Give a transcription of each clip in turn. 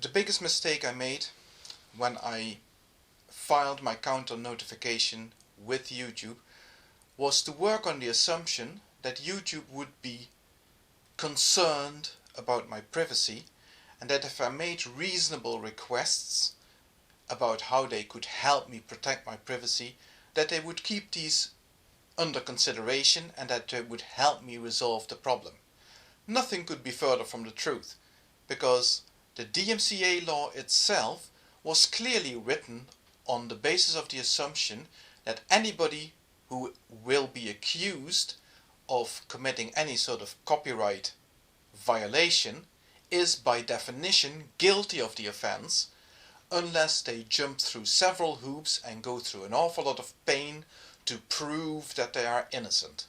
The biggest mistake I made when I filed my counter notification with YouTube was to work on the assumption that YouTube would be concerned about my privacy, and that if I made reasonable requests about how they could help me protect my privacy, that they would keep these under consideration and that they would help me resolve the problem. Nothing could be further from the truth, because the DMCA law itself was clearly written on the basis of the assumption that anybody who will be accused of committing any sort of copyright violation is by definition guilty of the offense, unless they jump through several hoops and go through an awful lot of pain to prove that they are innocent.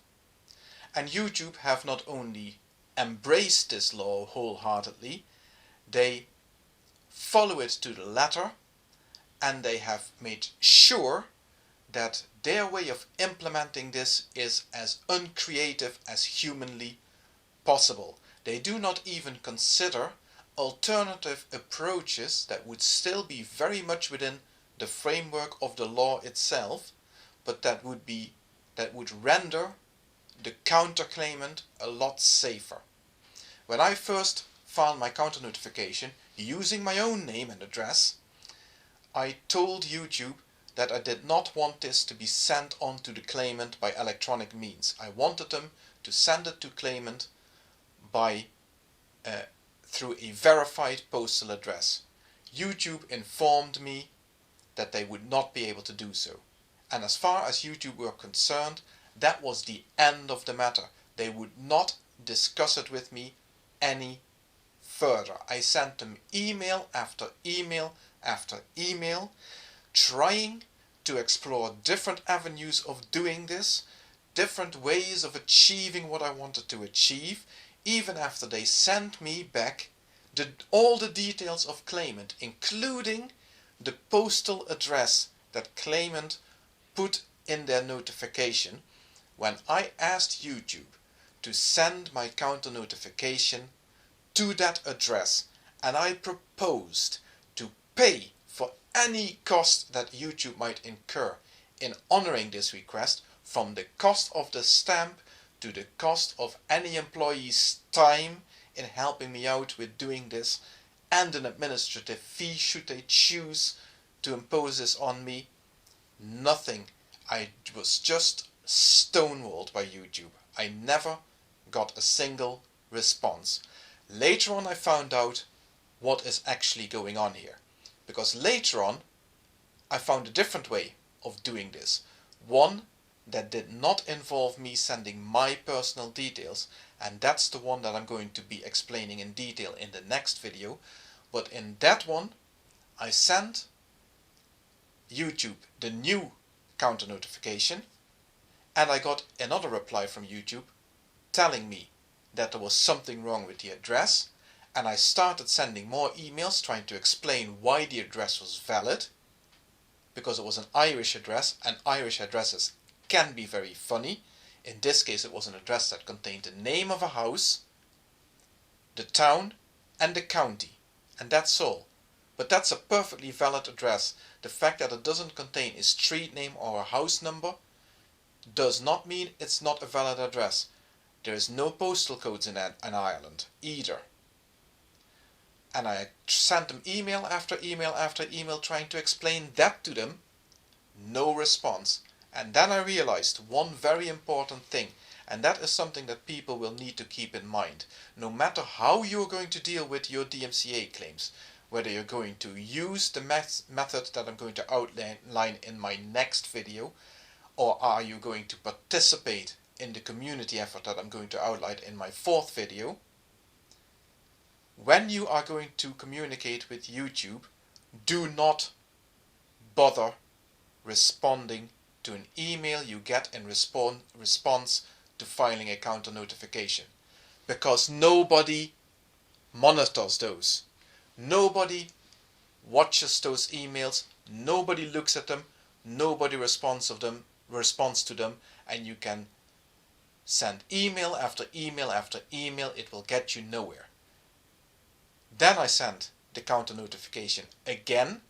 And YouTube have not only embraced this law wholeheartedly, they follow it to the letter, and they have made sure that their way of implementing this is as uncreative as humanly possible. They do not even consider alternative approaches that would still be very much within the framework of the law itself, but that would render the counterclaimant a lot safer. When I first filed my counter notification using my own name and address, I told YouTube that I did not want this to be sent on to the claimant by electronic means. I wanted them to send it to claimant by through a verified postal address. YouTube informed me that they would not be able to do so. And as far as YouTube were concerned, that was the end of the matter. They would not discuss it with me any further. I sent them email after email after email, trying to explore different avenues of doing this, different ways of achieving what I wanted to achieve, even after they sent me back all the details of claimant, including the postal address that claimant put in their notification. When I asked YouTube to send my counter notification to that address, and I proposed to pay for any cost that YouTube might incur in honoring this request, from the cost of the stamp to the cost of any employee's time in helping me out with doing this, and an administrative fee should they choose to impose this on me, nothing. I was just stonewalled by YouTube. I never got a single response. Later on I found out what is actually going on here, because later on I found a different way of doing this, one that did not involve me sending my personal details, and that's the one that I'm going to be explaining in detail in the next video. But in that one I sent YouTube the new counter notification, and I got another reply from YouTube telling me that there was something wrong with the address, and I started sending more emails trying to explain why the address was valid, because it was an Irish address, and Irish addresses can be very funny. In this case it was an address that contained the name of a house, the town and the county, and that's all. But that's a perfectly valid address. The fact that it doesn't contain a street name or a house number does not mean it's not a valid address. There is no postal codes in Ireland either. And I sent them email after email after email trying to explain that to them. No response. And then I realized one very important thing, and that is something that people will need to keep in mind. No matter how you're going to deal with your DMCA claims, whether you're going to use the method that I'm going to outline in my next video, or are you going to participate in the community effort that I'm going to outline in my fourth video, when you are going to communicate with YouTube, do not bother responding to an email you get in response to filing a counter notification, because nobody monitors those. Nobody watches those emails, nobody looks at them, nobody responds to them, and you can send email after email after email, it will get you nowhere. Then I sent the counter notification again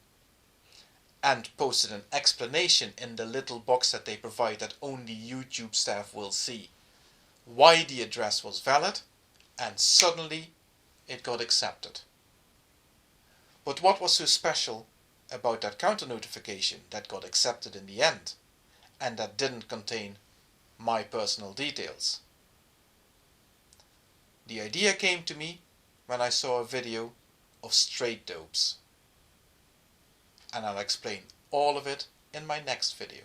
and posted an explanation in the little box that they provide that only YouTube staff will see why the address was valid, and suddenly it got accepted. But what was so special about that counter notification that got accepted in the end and that didn't contain my personal details? The idea came to me when I saw a video of straight dopes, and I'll explain all of it in my next video.